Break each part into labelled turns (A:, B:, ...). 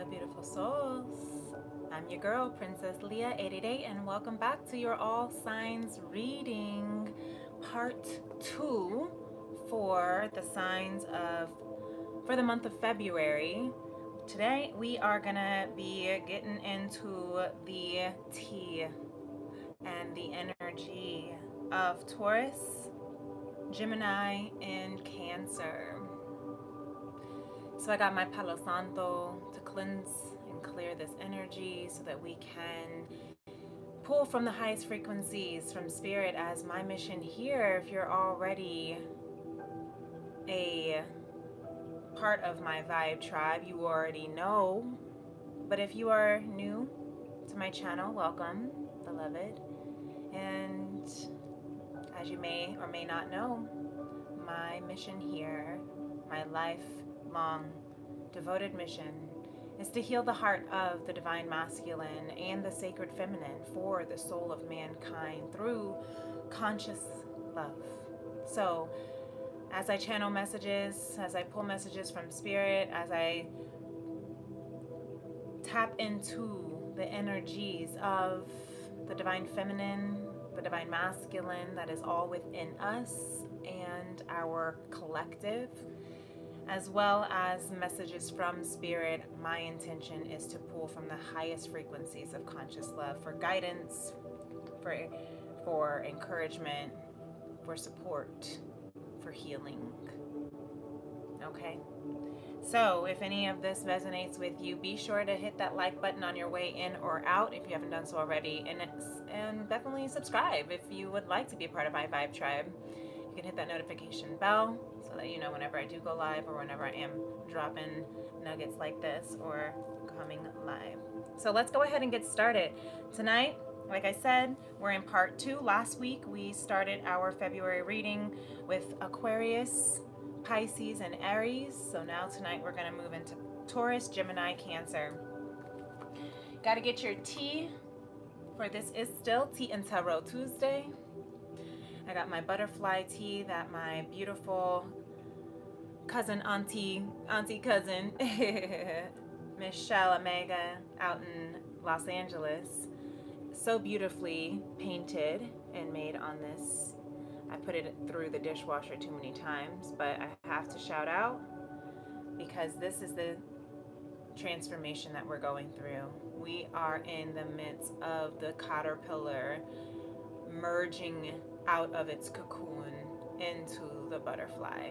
A: Hola, beautiful souls. I'm your girl, Princess Leah 888, and welcome back to your All Signs reading, part 2 for the signs of for the month of February. Today we are gonna be getting into the tea and the energy of Taurus, Gemini, and Cancer. So I got my Palo Santo to cleanse and clear this energy so that we can pull from the highest frequencies from spirit as my mission here. If you're already a part of my vibe tribe, you already know. But if you are new to my channel, welcome, beloved. And as you may or may not know, my mission here, my lifelong devoted mission, is to heal the heart of the divine masculine and the sacred feminine for the soul of mankind through conscious love. So, as I channel messages, as I pull messages from spirit, as I tap into the energies of the divine feminine, the divine masculine that is all within us and our collective, as well as messages from spirit, my intention is to pull from the highest frequencies of conscious love for guidance, for encouragement, for support, for healing. Okay? So if any of this resonates with you, be sure to hit that like button on your way in or out if you haven't done so already, and definitely subscribe if you would like to be a part of my vibe tribe. You can hit that notification bell so that you know whenever I do go live or whenever I am dropping nuggets like this or coming live. So let's go ahead and get started. Tonight, like I said, we're in part 2. Last week we started our February reading with Aquarius, Pisces, and Aries. So now tonight we're going to move into Taurus, Gemini, Cancer. Got to get your tea, for this is still Tea and Tarot Tuesday. I got my butterfly tea that my beautiful auntie cousin, Michelle Omega out in Los Angeles, so beautifully painted and made on this. I put it through the dishwasher too many times, but I have to shout out because this is the transformation that we're going through. We are in the midst of the caterpillar merging out of its cocoon into the butterfly.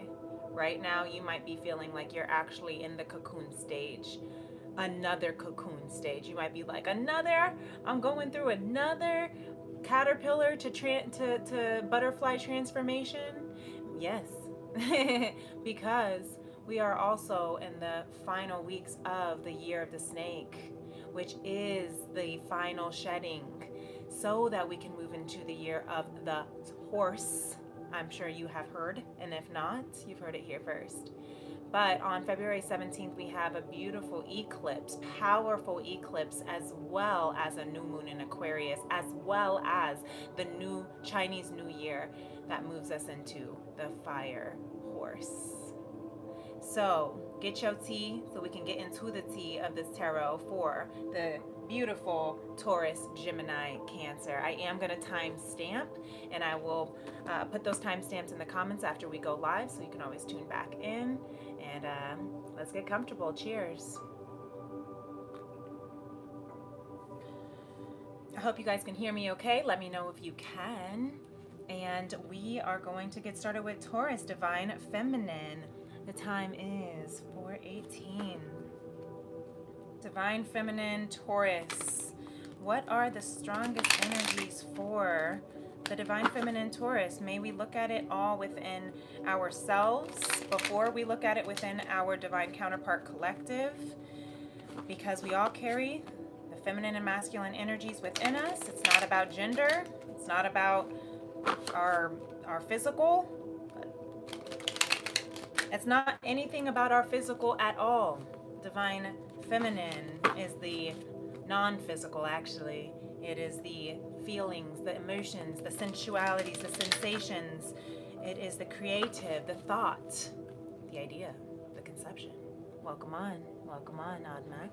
A: Right now, you might be feeling like you're actually in the cocoon stage, another cocoon stage. You might be like, I'm going through another caterpillar to butterfly transformation. Yes, because we are also in the final weeks of the year of the snake, which is the final shedding, so that we can move into the year of the horse. I'm sure you have heard, and if not, you've heard it here first. But on February 17th, we have a beautiful eclipse, powerful eclipse, as well as a new moon in Aquarius, as well as the new Chinese New Year that moves us into the fire horse. So get your tea so we can get into the tea of this tarot for the beautiful Taurus, Gemini, Cancer. I am going to time stamp, and I will put those timestamps in the comments after we go live, so you can always tune back in. And let's get comfortable. Cheers. I hope you guys can hear me okay. Let me know if you can. And we are going to get started with Taurus, Divine Feminine. The time is 4:18. Divine Feminine, Taurus. What are the strongest energies for the Divine Feminine Taurus? May we look at it all within ourselves before we look at it within our divine counterpart collective, because we all carry the feminine and masculine energies within us. It's not about gender. It's not about our physical. It's not anything about our physical at all. Divine Feminine is the non-physical, actually. It is the feelings, the emotions, the sensualities, the sensations. It is the creative, the thought, the idea, the conception. Welcome on, Admak.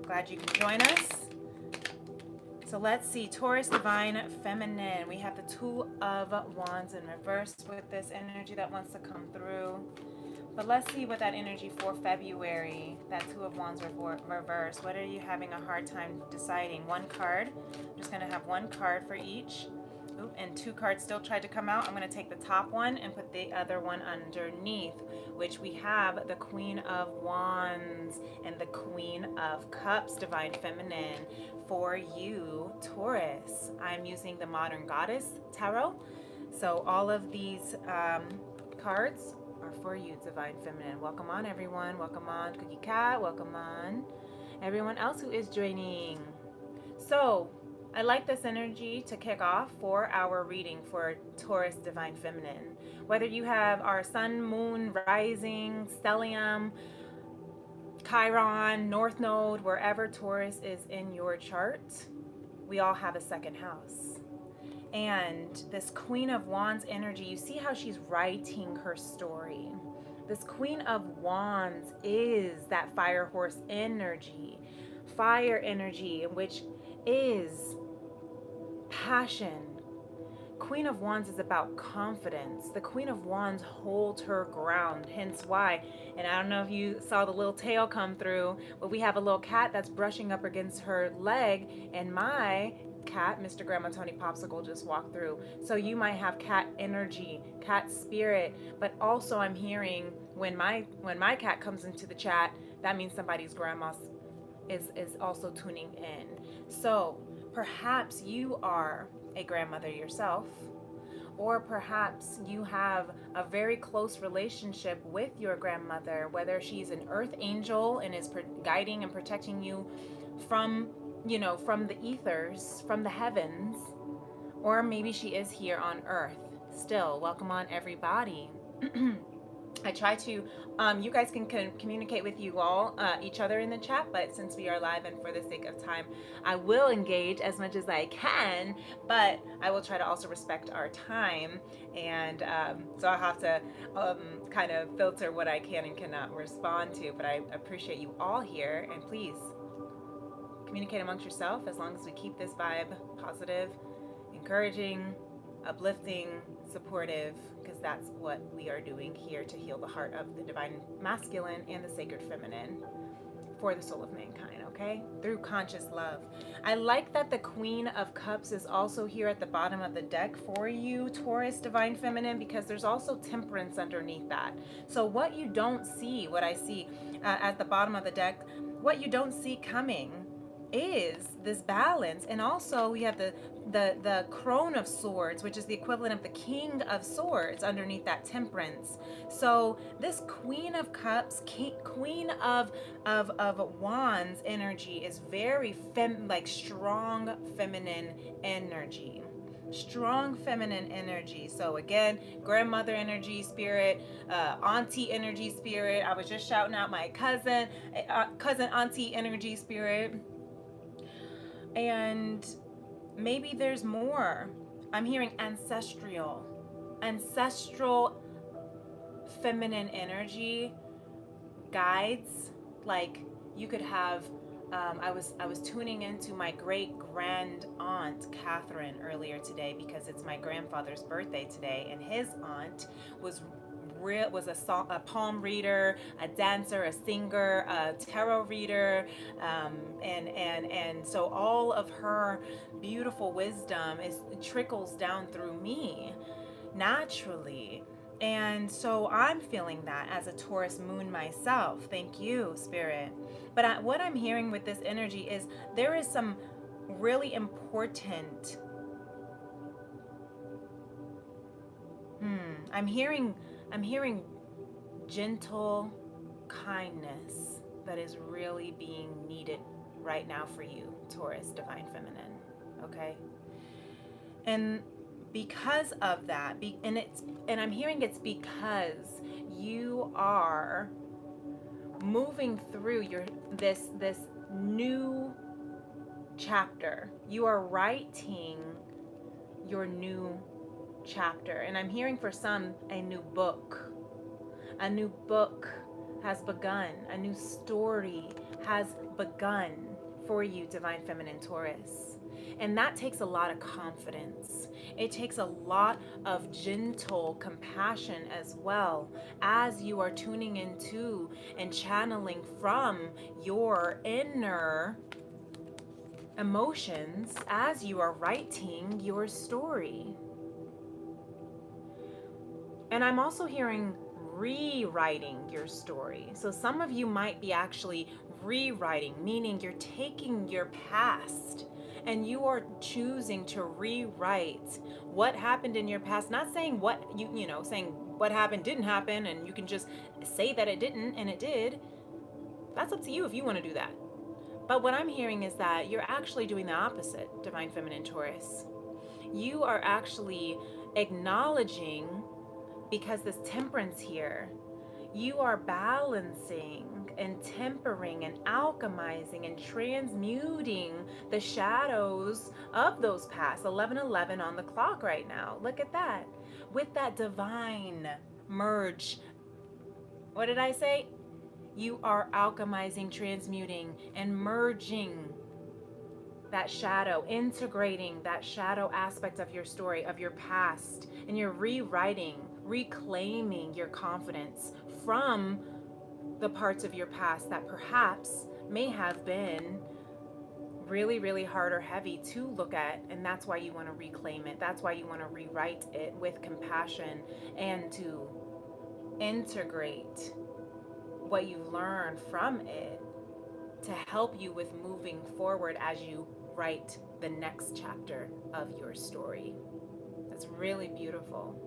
A: Glad you can join us. So let's see, Taurus Divine Feminine. We have the Two of Wands in reverse with this energy that wants to come through. But let's see what that energy for February, that Two of Wands reverse. What are you having a hard time deciding? One card. I'm just going to have one card for each. Oop, and two cards still tried to come out. I'm going to take the top one and put the other one underneath, which we have the Queen of Wands and the Queen of Cups, Divine Feminine. For you, Taurus, I'm using the Modern Goddess Tarot. So all of these cards are for you, Divine Feminine. Welcome on, everyone. Welcome on, Cookie Cat. Welcome on, everyone else who is joining. So I like this energy to kick off for our reading for Taurus Divine Feminine. Whether you have our sun, moon, rising, stellium, Chiron, North Node, wherever Taurus is in your chart, we all have a second house. And this Queen of Wands energy, you see how she's writing her story. This Queen of Wands is that fire horse energy, which is passion. Queen of Wands is about confidence. The Queen of Wands holds her ground, hence why. And I don't know if you saw the little tail come through, but we have a little cat that's brushing up against her leg, and my cat, Mr. Grandma Tony Popsicle, just walked through. So you might have cat energy, cat spirit, but also I'm hearing when my cat comes into the chat, that means somebody's grandma is also tuning in. So perhaps you are a grandmother yourself, or perhaps you have a very close relationship with your grandmother, whether she's an earth angel and is guiding and protecting you from, from the ethers, from the heavens, or maybe she is here on earth still. Welcome on, everybody. I try to, you guys can communicate with you all, each other in the chat, but since we are live and for the sake of time, I will engage as much as I can, but I will try to also respect our time. And so I'll have to kind of filter what I can and cannot respond to, but I appreciate you all here. And please communicate amongst yourself as long as we keep this vibe positive, encouraging, uplifting, supportive, because that's what we are doing here to heal the heart of the divine masculine and the sacred feminine for the soul of mankind, okay? Through conscious love. I like that the Queen of Cups is also here at the bottom of the deck for you, Taurus Divine Feminine, because there's also temperance underneath that. So what you don't see, what I see at the bottom of the deck, what you don't see coming is this balance. And also we have the Crone of Swords, which is the equivalent of the King of Swords underneath that temperance. So this Queen of Cups, Queen of Wands energy is very strong feminine energy. Strong feminine energy. So again, grandmother energy spirit, auntie energy spirit. I was just shouting out my cousin auntie energy spirit. And maybe there's more. I'm hearing ancestral feminine energy guides. Like you could have I was tuning into my great grand aunt Catherine earlier today because it's my grandfather's birthday today, and his aunt was a palm reader, a dancer, a singer, a tarot reader, and so all of her beautiful wisdom trickles down through me naturally. And so I'm feeling that as a Taurus moon myself. Thank you, Spirit. But what I'm hearing with this energy is there is some really important. I'm hearing gentle kindness that is really being needed right now for you, Taurus Divine Feminine. Okay? And because of that, and I'm hearing it's because you are moving through this new chapter. You are writing your new chapter. And I'm hearing for some a new book has begun. A new story has begun for you, Divine Feminine Taurus. And that takes a lot of confidence. It takes a lot of gentle compassion as well, as you are tuning into and channeling from your inner emotions as you are writing your story. And I'm also hearing rewriting your story. So some of you might be actually rewriting, meaning you're taking your past and you are choosing to rewrite what happened in your past. Not saying what saying what happened didn't happen and you can just say that it didn't and it did. That's up to you if you want to do that. But what I'm hearing is that you're actually doing the opposite, Divine Feminine Taurus. You are actually acknowledging, because this temperance here, you are balancing and tempering and alchemizing and transmuting the shadows of those past. 11:11 on the clock right now. Look at that. With that divine merge. What did I say? You are alchemizing, transmuting, and merging that shadow, integrating that shadow aspect of your story, of your past, and you're rewriting, reclaiming your confidence from the parts of your past that perhaps may have been really, really hard or heavy to look at, and that's why you want to reclaim it. That's why you want to rewrite it with compassion and to integrate what you learned from it to help you with moving forward as you write the next chapter of your story. That's really beautiful.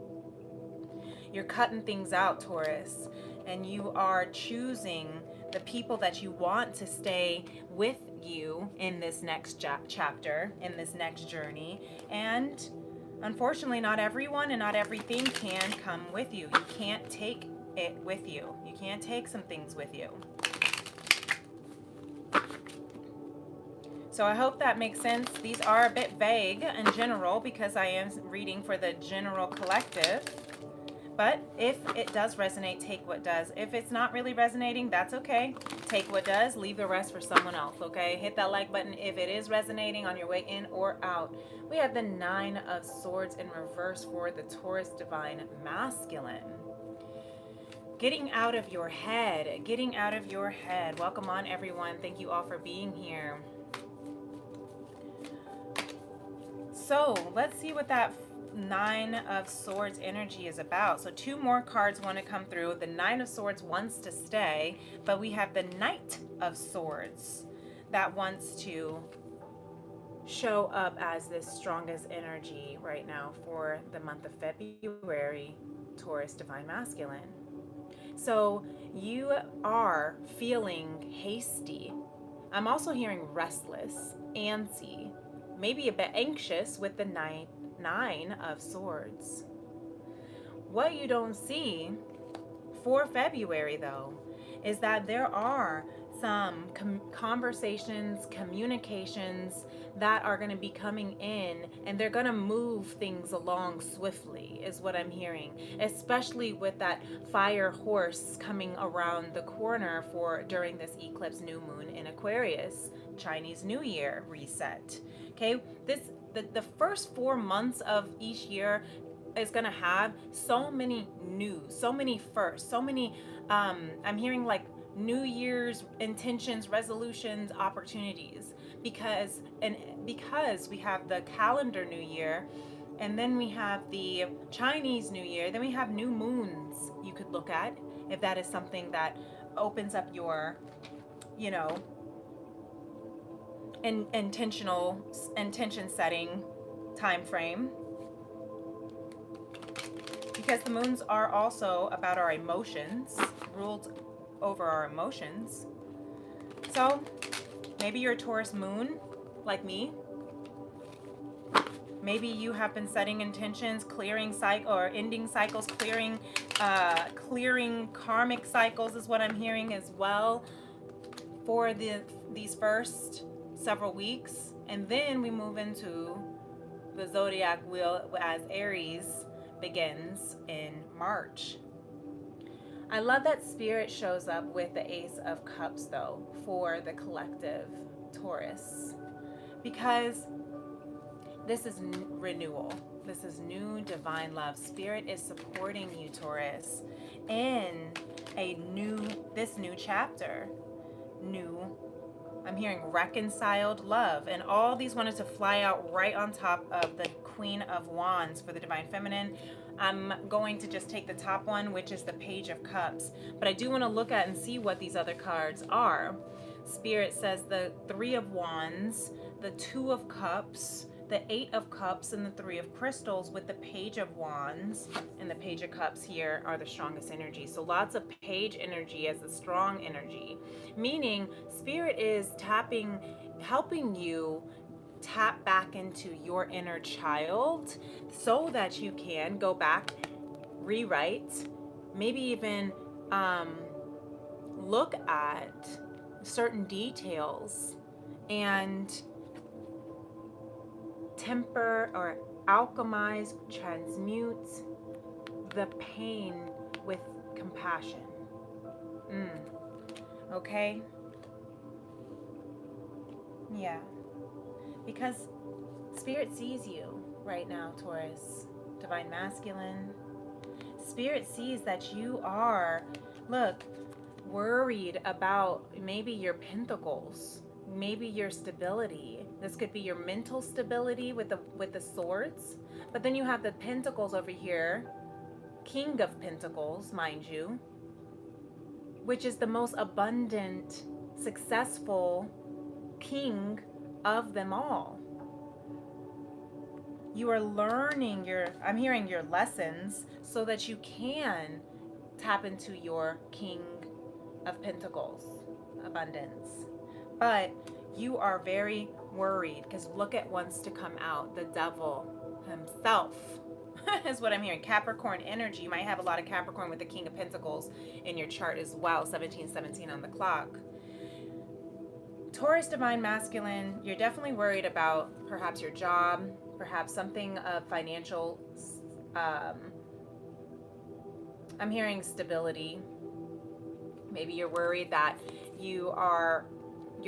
A: You're cutting things out, Taurus, and you are choosing the people that you want to stay with you in this next chapter, in this next journey. And unfortunately, not everyone and not everything can come with you. You can't take it with you. You can't take some things with you. So I hope that makes sense. These are a bit vague in general because I am reading for the general collective. But if it does resonate, take what does. If it's not really resonating, that's okay. Take what does, leave the rest for someone else, okay? Hit that like button if it is resonating on your way in or out. We have the 9 of Swords in reverse for the Taurus Divine Masculine. Getting out of your head, getting out of your head. Welcome on, everyone. Thank you all for being here. So let's see what that 9 of Swords energy is about. So 2 more cards want to come through. The 9 of Swords wants to stay, but we have the Knight of Swords that wants to show up as this strongest energy right now for the month of February, Taurus Divine Masculine. So you are feeling hasty. I'm also hearing restless, antsy, maybe a bit anxious with the 9 of Swords. What you don't see for February, though, is that there are some conversations, communications that are going to be coming in, and they're going to move things along swiftly, is what I'm hearing, especially with that fire horse coming around the corner for during this eclipse new moon in Aquarius, Chinese New Year reset. Okay, the first 4 months of each year is going to have so many news, so many firsts, so many I'm hearing like New Year's intentions, resolutions, opportunities, because we have the calendar New Year, and then we have the Chinese New Year, then we have new moons you could look at if that is something that opens up your, intention setting time frame, because the moons are also about our emotions, ruled over our emotions. So maybe you're a Taurus moon like me. Maybe you have been setting intentions, clearing cycle or ending cycles, clearing karmic cycles is what I'm hearing as well for these first several weeks. And then we move into the zodiac wheel as Aries begins in March. I love that Spirit shows up with the Ace of Cups, though, for the collective Taurus, because this is renewal. This is new divine love. Spirit is supporting you, Taurus, in this new chapter. I'm hearing reconciled love. And all these wanted to fly out right on top of the Queen of Wands for the Divine Feminine. I'm going to just take the top one, which is the Page of Cups. But I do want to look at and see what these other cards are. Spirit says the Three of Wands, the Two of Cups, the Eight of Cups, and the Three of Crystals, with the Page of Wands and the Page of Cups here are the strongest energy. So lots of page energy as a strong energy, meaning Spirit is helping you tap back into your inner child so that you can go back, rewrite, maybe even look at certain details and temper or alchemize, transmute the pain with compassion. Okay? Yeah. Because Spirit sees you right now, Taurus, Divine Masculine. Spirit sees that you are, look, worried about maybe your pentacles, maybe your stability. This could be your mental stability with the swords, but then you have the pentacles over here, King of Pentacles, mind you, which is the most abundant, successful king of them all. You are learning I'm hearing your lessons so that you can tap into your King of Pentacles abundance. But you are very worried because look at what's to come out. The devil himself is what I'm hearing. Capricorn energy. You might have a lot of Capricorn with the King of Pentacles in your chart as well. 1717 on the clock. Taurus Divine Masculine, you're definitely worried about perhaps your job, perhaps something of financial, I'm hearing stability. Maybe you're worried that your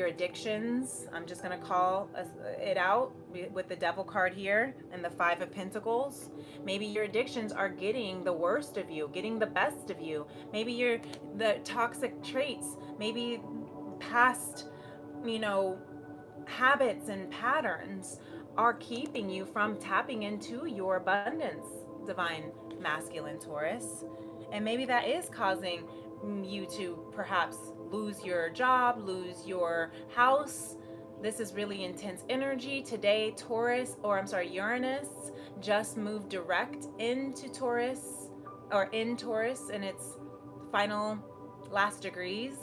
A: addictions, I'm just going to call it out with the devil card here and the Five of Pentacles. Maybe your addictions are getting the worst of you, getting the best of you. Maybe the toxic traits, maybe past, habits and patterns are keeping you from tapping into your abundance, Divine Masculine Taurus. And maybe that is causing you to perhaps lose your job, lose your house. This is really intense energy. Today, Uranus just moved direct into Taurus, or in Taurus, in its final last degrees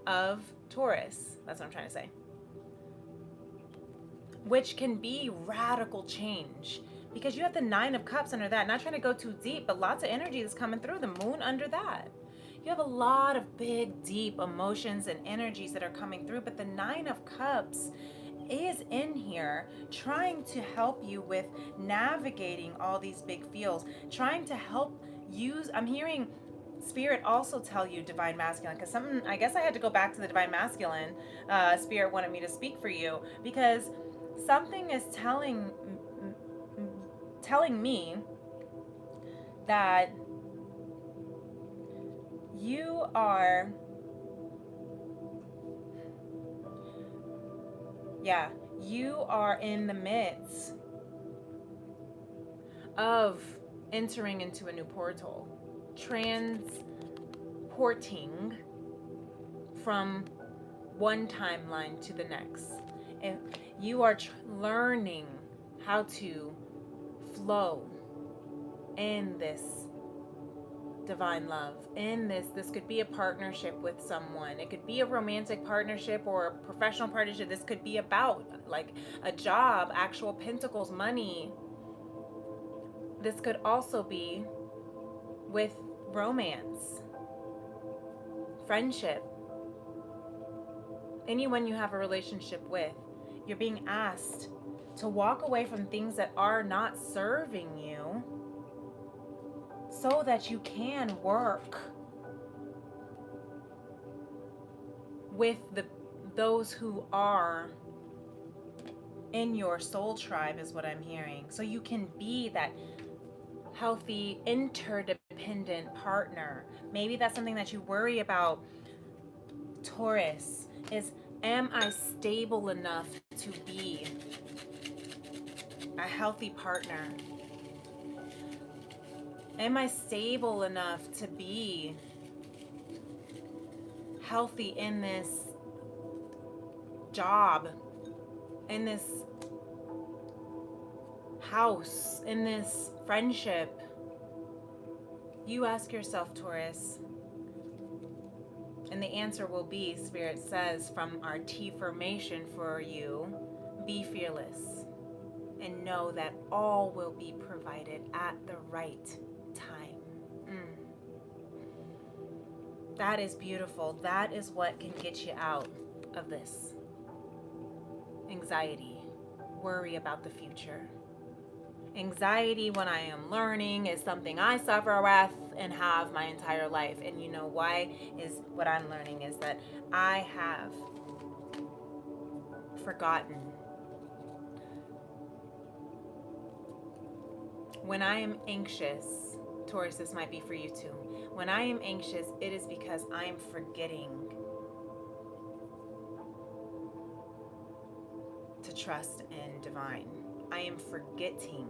A: of Taurus. That's what I'm trying to say. Which can be radical change. Because you have the Nine of Cups under that. Not trying to go too deep, but lots of energy that's coming through. The Moon under that. You have a lot of big, deep emotions and energies that are coming through. But the Nine of Cups is in here trying to help you with navigating all these big feels. Trying to help use, I'm hearing Spirit also tell you, Divine Masculine, because I guess I had to go back to the Divine Masculine. Spirit wanted me to speak for you because something is telling me that you are in the midst of entering into a new portal, transporting from one timeline to the next. And you are learning how to flow in this divine love. In this could be a partnership with someone. It could be a romantic partnership or a professional partnership. This could be about like a job, actual pentacles, money. This could also be with romance, friendship, anyone you have a relationship with. You're being asked to walk away from things that are not serving you so that you can work with those who are in your soul tribe is what I'm hearing. So you can be that healthy interdependent partner. Maybe that's something that you worry about, Taurus, is am I stable enough to be a healthy partner? Am I stable enough to be healthy in this job, in this house, in this friendship? You ask yourself, Taurus, and the answer will be, Spirit says, from our T formation for you, be fearless and know that all will be provided at the right time. That is beautiful. That is what can get you out of this anxiety, worry about the future. Anxiety, when I am learning, is something I suffer with and have my entire life. And you know why? Is what I'm learning is that I have forgotten. When I am anxious, Taurus, this might be for you too. When I am anxious, it is because I am forgetting to trust in divine. I am forgetting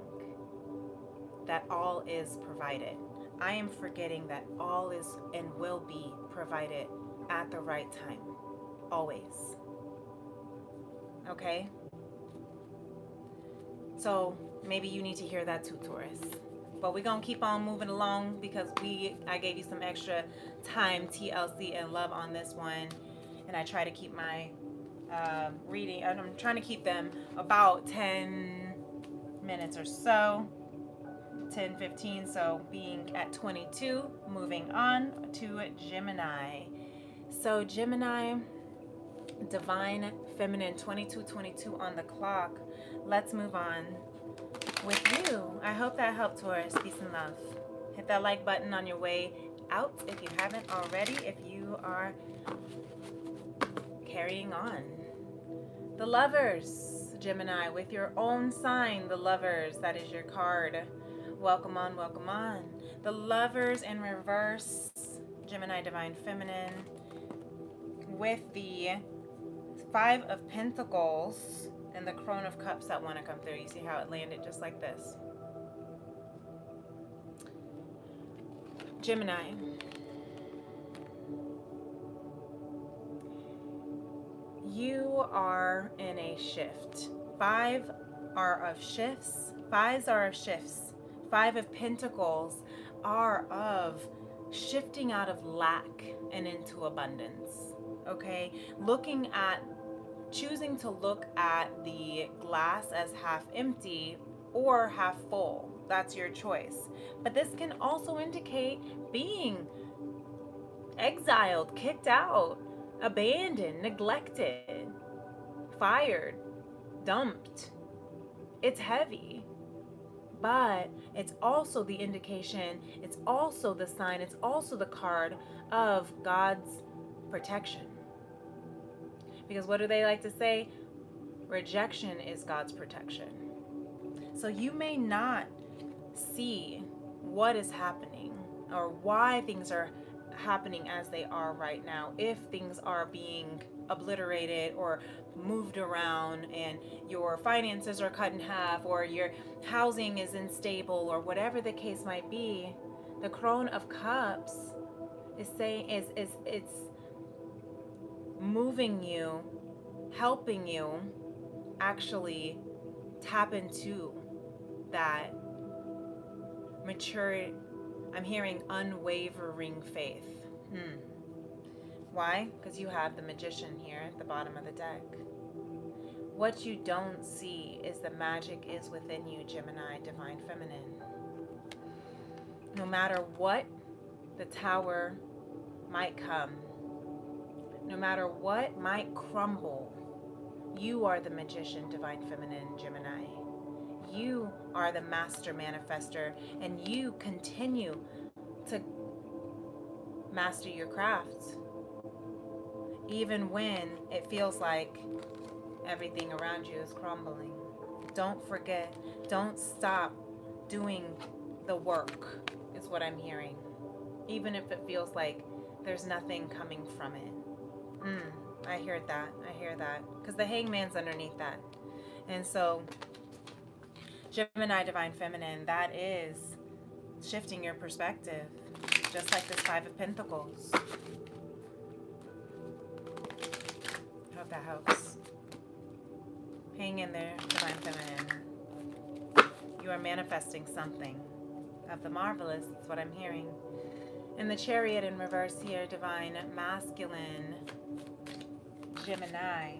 A: that all is provided. I am forgetting that all is and will be provided at the right time, always. Okay? So maybe you need to hear that too, Taurus. But we're going to keep on moving along because I gave you some extra time, TLC, and love on this one. And I try to keep my reading, and I'm trying to keep them about 10 minutes or so. 10, 15, so being at 22, moving on to Gemini. So Gemini, divine feminine, 2222 on the clock. Let's move on with you. I hope that helped, Taurus. Peace and love. Hit that like button on your way out if you haven't already, if you are carrying on. The Lovers, Gemini, with your own sign, the Lovers, that is your card. Welcome on, welcome on. The Lovers in reverse, Gemini divine feminine, with the Five of Pentacles and the Crone of Cups that want to come through. You see how it landed just like this. Gemini, you are in a shift. Five are of shifts. Fives are of shifts. Five of Pentacles are of shifting out of lack and into abundance. Okay? Choosing to look at the glass as half empty or half full. That's your choice. But this can also indicate being exiled, kicked out, abandoned, neglected, fired, dumped. It's heavy. But it's also the indication, it's also the sign, it's also the card of God's protection. Because what do they like to say? Rejection is God's protection. So you may not see what is happening or why things are happening as they are right now, if things are being obliterated or moved around and your finances are cut in half or your housing is unstable or whatever the case might be. The Crone of Cups is saying it's moving you, helping you actually tap into that mature, I'm hearing unwavering faith. Why? Because you have the Magician here at the bottom of the deck. What you don't see is the magic is within you, Gemini, divine feminine. No matter what the tower might come, no matter what might crumble, you are the Magician, divine feminine, Gemini. You are the master manifester, and you continue to master your craft. even when it feels like everything around you is crumbling. Don't forget, don't stop doing the work, is what I'm hearing. Even if it feels like there's nothing coming from it. I hear that. I hear that. Because the hangman's underneath that. And so, Gemini Divine Feminine, that is shifting your perspective. Just like this Five of Pentacles. I hope that helps. Hang in there, Divine Feminine. You are manifesting something of the marvelous. That's what I'm hearing. And the Chariot in reverse here, Divine Masculine, Gemini.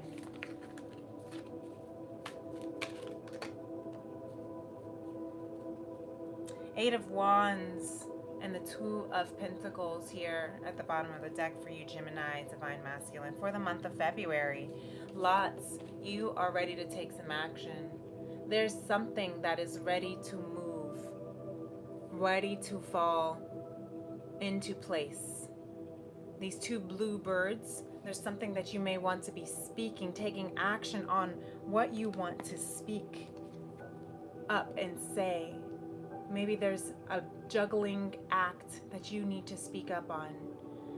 A: Eight of Wands and the Two of Pentacles here at the bottom of the deck for you, Gemini, Divine Masculine, for the month of February. Lots, you are ready to take some action. There's something that is ready to move, ready to fall into place. These two blue birds, there's something that you may want to be speaking, taking action on what you want to speak up and say. Maybe there's a juggling act that you need to speak up on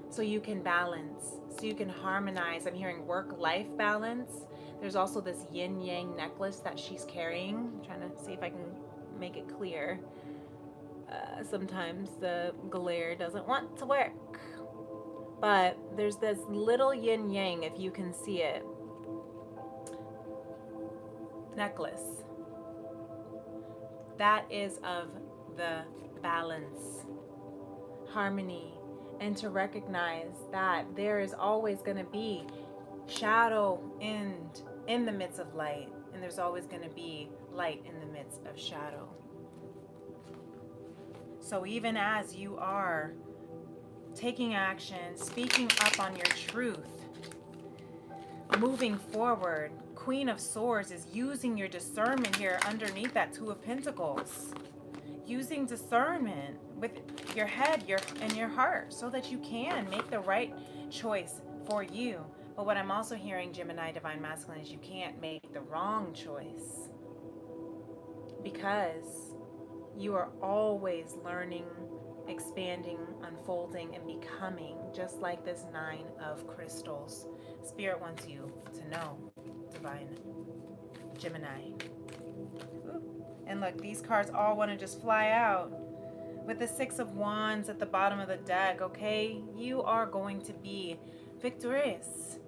A: so you can balance, so you can harmonize. I'm hearing work-life balance. There's also this yin-yang necklace that she's carrying. I'm trying to see if I can make it clear. Sometimes the glare doesn't want to work. But there's this little yin-yang, if you can see it, necklace. That is of the balance, harmony, and to recognize that there is always going to be shadow in the midst of light, and there's always going to be light in the midst of shadow. So even as you are taking action, speaking up on your truth, moving forward, Queen of Swords is using your discernment here underneath that Two of Pentacles. Using discernment with your head and your heart so that you can make the right choice for you. But what I'm also hearing, Gemini Divine Masculine, is you can't make the wrong choice. Because you are always learning, expanding, unfolding, and becoming, just like this Nine of Crystals. Spirit wants you to know, Divine Gemini. And look, these cards all want to just fly out. With the Six of Wands at the bottom of the deck, okay? You are going to be victorious.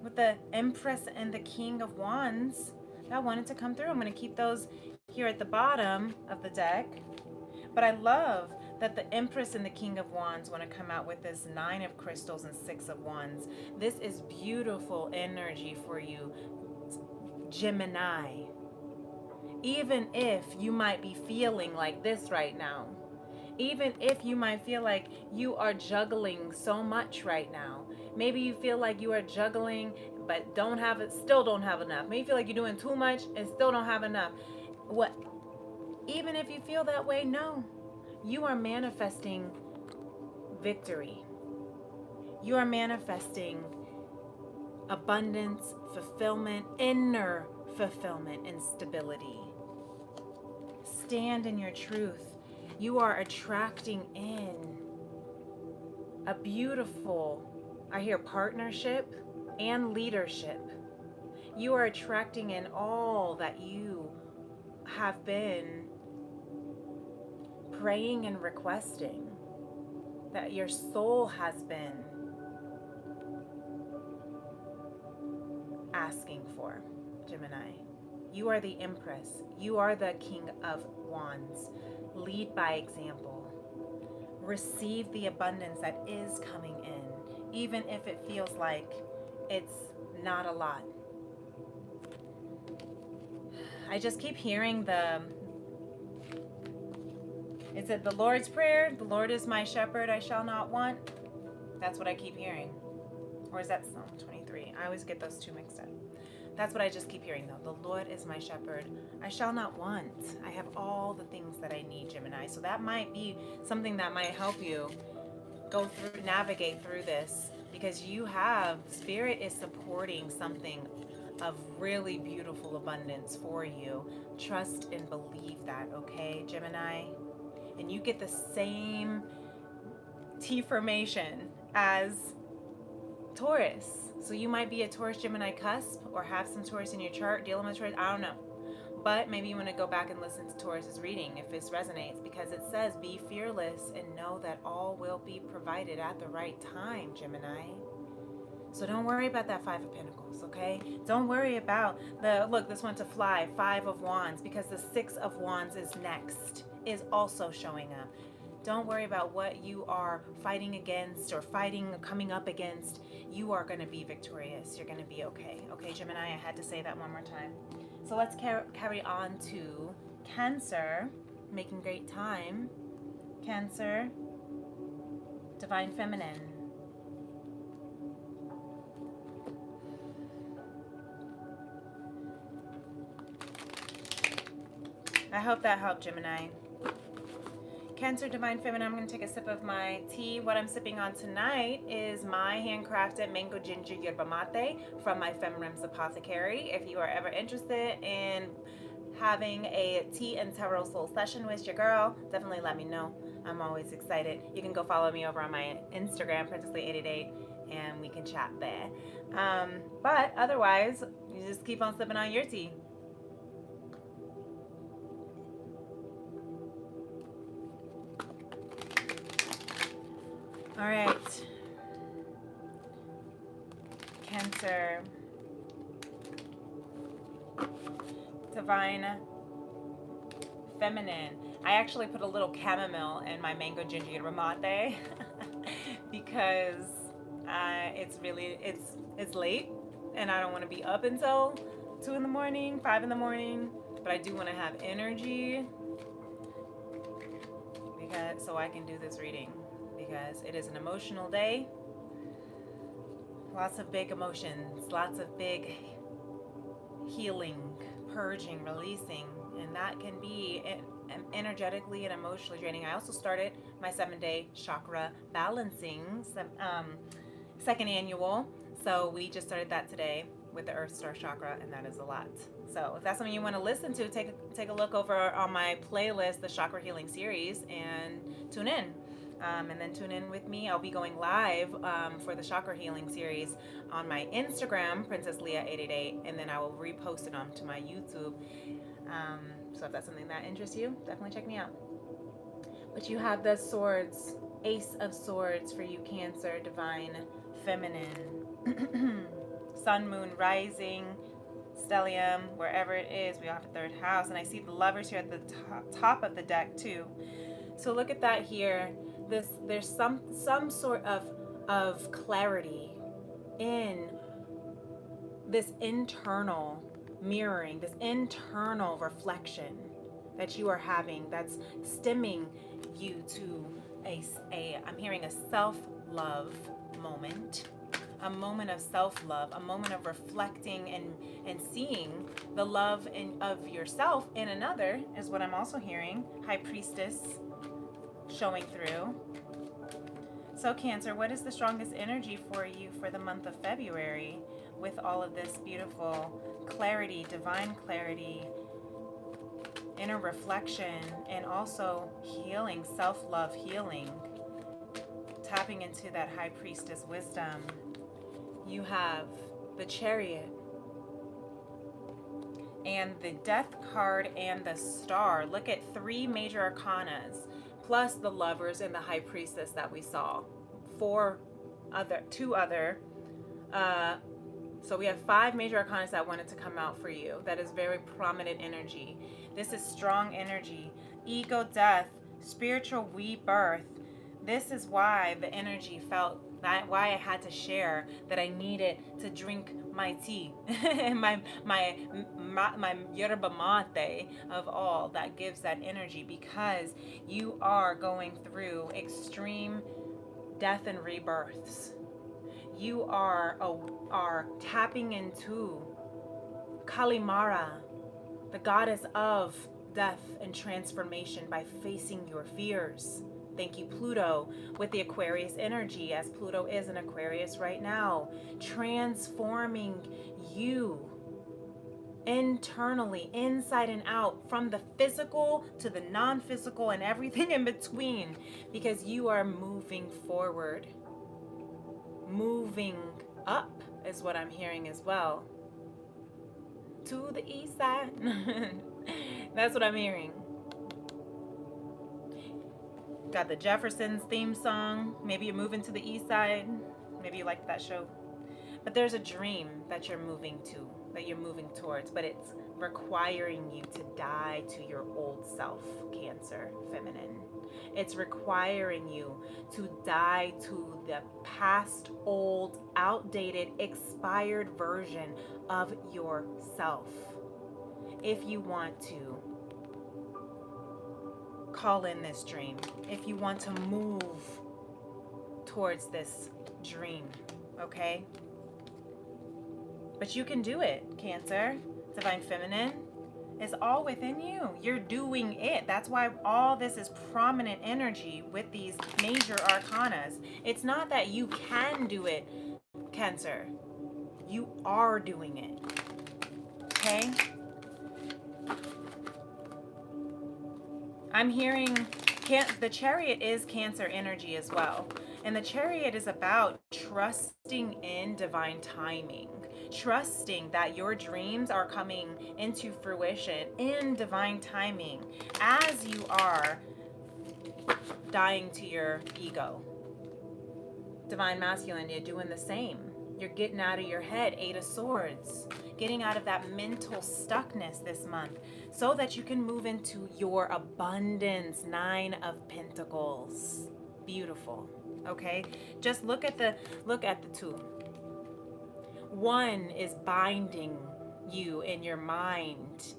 A: With the Empress and the King of Wands, that wanted to come through. I'm going to keep those here at the bottom of the deck. But I love that the Empress and the King of Wands want to come out with this Nine of Crystals and Six of Wands. This is beautiful energy for you, Gemini. Even if you might be feeling like this right now, even if you might feel like you are juggling so much right now, maybe you feel like you are juggling but still don't have enough. Maybe you feel like you're doing too much and still don't have enough. Even if you feel that way, no. You are manifesting victory. You are manifesting abundance, fulfillment, inner fulfillment, and stability. Stand in your truth. You are attracting in a beautiful, I hear, partnership and leadership. You are attracting in all that you have been praying and requesting, that your soul has been asking for, Gemini. You are the Empress. You are the King of Wands. Lead by example. Receive the abundance that is coming in, even if it feels like it's not a lot. I just keep hearing is it the Lord's Prayer? The Lord is my shepherd, I shall not want. That's what I keep hearing. Or is that Psalm 23? I always get those two mixed up. That's what I just keep hearing though. The Lord is my shepherd, I shall not want. I have all the things that I need, Gemini. So that might be something that might help you go through, navigate through this because Spirit is supporting something of really beautiful abundance for you. Trust and believe that, okay, Gemini? And you get the same T formation as Taurus. So you might be a Taurus Gemini cusp or have some Taurus in your chart dealing with Taurus. I don't know. But maybe you want to go back and listen to Taurus's reading if this resonates, because it says be fearless and know that all will be provided at the right time, Gemini. So don't worry about that Five of Pentacles, okay? Don't worry about this one to fly, Five of Wands, because the Six of Wands is next, is also showing up. Don't worry about what you are fighting against or coming up against. You are going to be victorious. You're going to be okay. Okay, Gemini, I had to say that one more time. So let's carry on to Cancer, making great time. Cancer, Divine Feminine. I hope that helped, Gemini. Cancer, Divine Feminine, I'm going to take a sip of my tea. What I'm sipping on tonight is my handcrafted mango ginger yerba mate from my Femrims Apothecary. If you are ever interested in having a tea and tarot soul session with your girl, definitely let me know. I'm always excited. You can go follow me over on my Instagram, PrincessLeah888, and we can chat there. But otherwise, you just keep on sipping on your tea. All right, Cancer, Divine Feminine. I actually put a little chamomile in my mango ginger yerba mate because it's late and I don't want to be up until 2 in the morning, 5 in the morning, but I do want to have energy so I can do this reading, because it is an emotional day. Lots of big emotions, lots of big healing, purging, releasing, and that can be energetically and emotionally draining. I also started my 7-day chakra balancing, second annual. So we just started that today with the Earth Star chakra, and that is a lot. So if that's something you want to listen to, take a look over on my playlist, the Chakra Healing Series, and tune in. And then tune in with me. I'll be going live for the Chakra Healing Series on my Instagram, PrincessLeah888, and then I will repost it onto my YouTube. So if that's something that interests you, definitely check me out. But you have the Swords, Ace of Swords for you, Cancer, Divine Feminine. Sun, Moon, Rising, Stellium, wherever it is, we have a third house. And I see the Lovers here at the top of the deck too. So look at that here. There's some sort of clarity in this internal mirroring, this internal reflection that you are having, that's stemming you to I'm hearing a self-love moment, a moment of self-love, a moment of reflecting and seeing the love of yourself in another is what I'm also hearing. High Priestess showing through. So Cancer, what is the strongest energy for you for the month of February with all of this beautiful clarity, divine clarity, inner reflection, and also healing, self-love healing, tapping into that High Priestess wisdom? You have the Chariot and the Death card and the Star. Look at 3 major arcanas plus the Lovers and the High Priestess that we saw. 2 other. So we have 5 major arcanas that wanted to come out for you. That is very prominent energy. This is strong energy. Ego death, spiritual rebirth. This is why the energy felt that, why I had to share that I needed to drink my tea, my yerba mate of all that gives that energy, because you are going through extreme death and rebirths. You are tapping into Kalimara, the goddess of death and transformation, by facing your fears. Thank you, Pluto, with the Aquarius energy, as Pluto is in Aquarius right now, transforming you internally, inside and out, from the physical to the non-physical and everything in between, because you are moving forward. Moving up is what I'm hearing as well. To the east side. That's what I'm hearing. Got the Jeffersons theme song. Maybe you're moving to the east side. Maybe you like that show. But there's a dream that you're moving to, that you're moving towards, but it's requiring you to die to your old self, Cancer, feminine. It's requiring you to die to the past, old, outdated, expired version of yourself. If you want to call in this dream, if you want to move towards this dream, okay? But you can do it, Cancer, Divine Feminine. It's all within you. You're doing it. That's why all this is prominent energy with these major arcanas. It's not that you can do it, Cancer. You are doing it. Okay? I'm hearing the Chariot is Cancer energy as well. And the Chariot is about trusting in divine timing. Trusting that your dreams are coming into fruition in divine timing as you are dying to your ego. Divine Masculine, you're doing the same. You're getting out of your head, 8 of Swords. Getting out of that mental stuckness this month so that you can move into your abundance, 9 of Pentacles. Beautiful. Okay? Just look at the 2. 1 is binding you in your mind.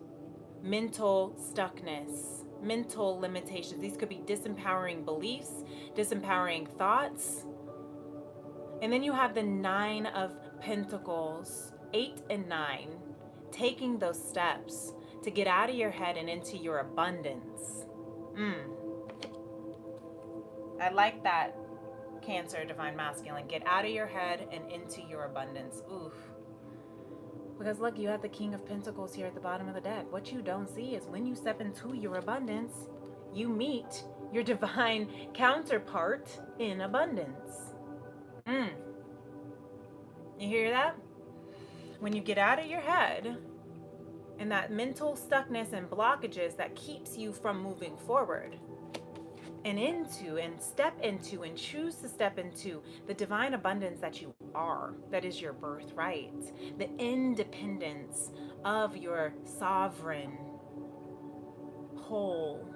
A: Mental stuckness, mental limitations. These could be disempowering beliefs, disempowering thoughts. And then you have the 9 of Pentacles, 8 and 9, taking those steps to get out of your head and into your abundance. I like that, Cancer, Divine Masculine. Get out of your head and into your abundance. Oof. Because look, you have the King of Pentacles here at the bottom of the deck. What you don't see is when you step into your abundance, you meet your divine counterpart in abundance. You hear that? When you get out of your head and that mental stuckness and blockages that keeps you from moving forward, and into and step into and choose to step into the divine abundance that you are, that is your birthright, the independence of your sovereign, whole,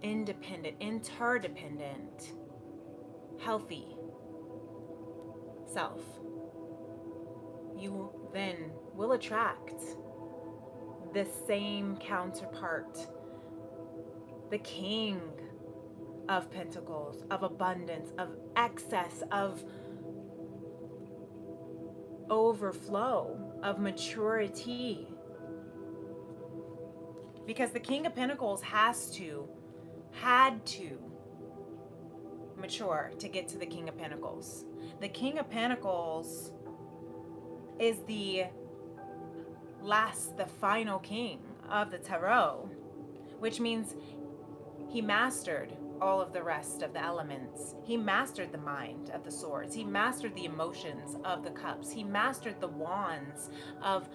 A: independent, interdependent, healthy self, you then will attract the same counterpart, the King of Pentacles, of abundance, of excess, of overflow, of maturity. Because the King of Pentacles had to mature to get to the King of Pentacles. The King of Pentacles is the final king of the tarot, which means he mastered all of the rest of the elements. He mastered the mind of the swords. He mastered the emotions of the cups. He mastered the wands of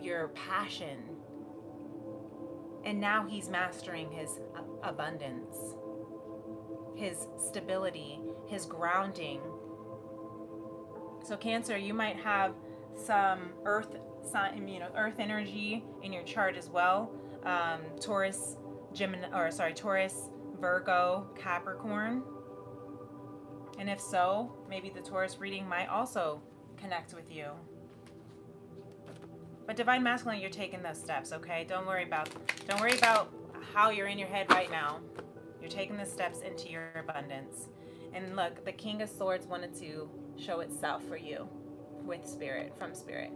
A: your passion. And now he's mastering his abundance, his stability, his grounding. So Cancer, you might have some earth sign, earth energy in your chart as well. Taurus, Virgo, Capricorn. And if so, maybe the Taurus reading might also connect with you. But Divine Masculine, you're taking those steps, okay? Don't worry about how you're in your head right now. You're taking the steps into your abundance. And look, the King of Swords wanted to show itself for you with spirit, from spirit.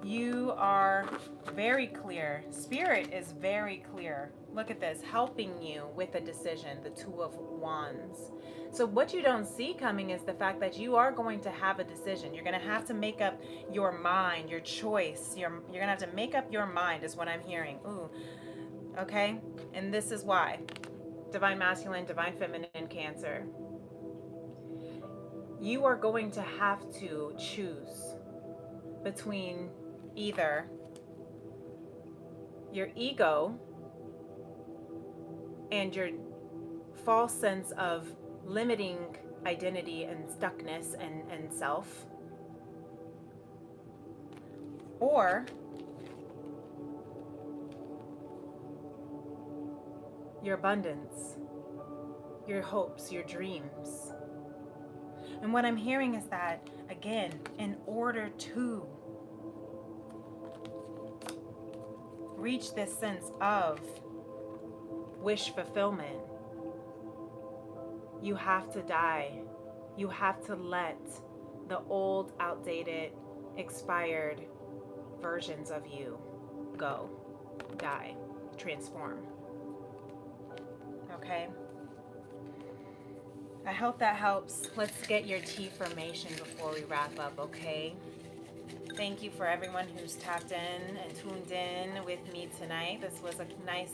A: You are very clear. Spirit is very clear. Look at this, helping you with a decision, the Two of Wands. So what you don't see coming is the fact that you are going to have a decision. You're going to have to make up your mind, your choice. You're going to have to make up your mind is what I'm hearing. Ooh, okay? And this is why. Divine Masculine, Divine Feminine, Cancer. You are going to have to choose between either your ego and your false sense of limiting identity and stuckness and self, or your abundance, your hopes, your dreams. And what I'm hearing is that, again, in order to reach this sense of wish fulfillment, you have to die. You have to let the old, outdated, expired versions of you go, die, transform. Okay? I hope that helps. Let's get your T formation before we wrap up, okay? Thank you for everyone who's tapped in and tuned in with me tonight. This was a nice,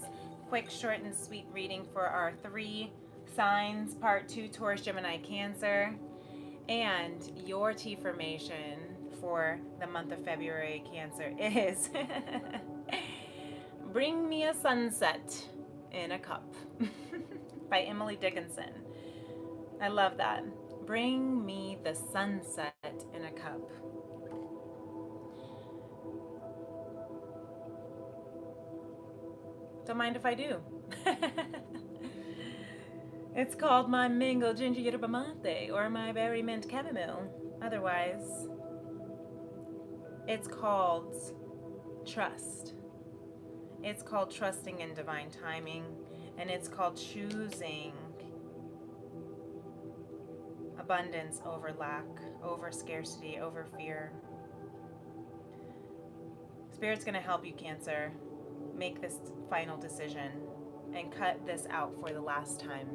A: quick, short, and sweet reading for our 3 signs, part 2, Taurus, Gemini, Cancer. And your T formation for the month of February, Cancer, is Bring Me a Sunset in a Cup by Emily Dickinson. I love that. Bring me the sunset in a cup. Don't mind if I do. It's called my mango ginger yerba mate or my berry mint chamomile. Otherwise, it's called trust. It's called trusting in divine timing, and it's called choosing abundance over lack, over scarcity, over fear. Spirit's going to help you, Cancer, make this final decision and cut this out for the last time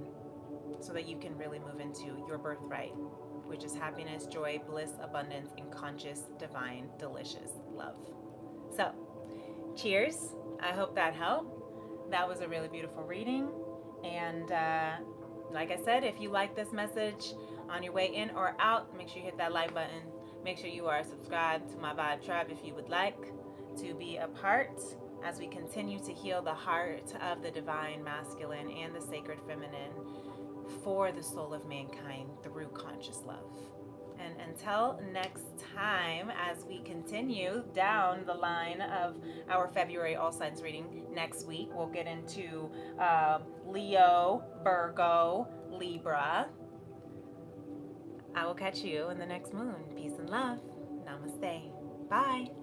A: so that you can really move into your birthright, which is happiness, joy, bliss, abundance, and conscious, divine, delicious love. So, cheers. I hope that helped. That was a really beautiful reading. And like I said, if you like this message on your way in or out, make sure you hit that like button. Make sure you are subscribed to my Vibe Tribe if you would like to be a part as we continue to heal the heart of the divine masculine and the sacred feminine for the soul of mankind through conscious love. And until next time, as we continue down the line of our February All Signs reading next week, we'll get into Leo, Virgo, Libra. I will catch you in the next moon. Peace and love. Namaste. Bye.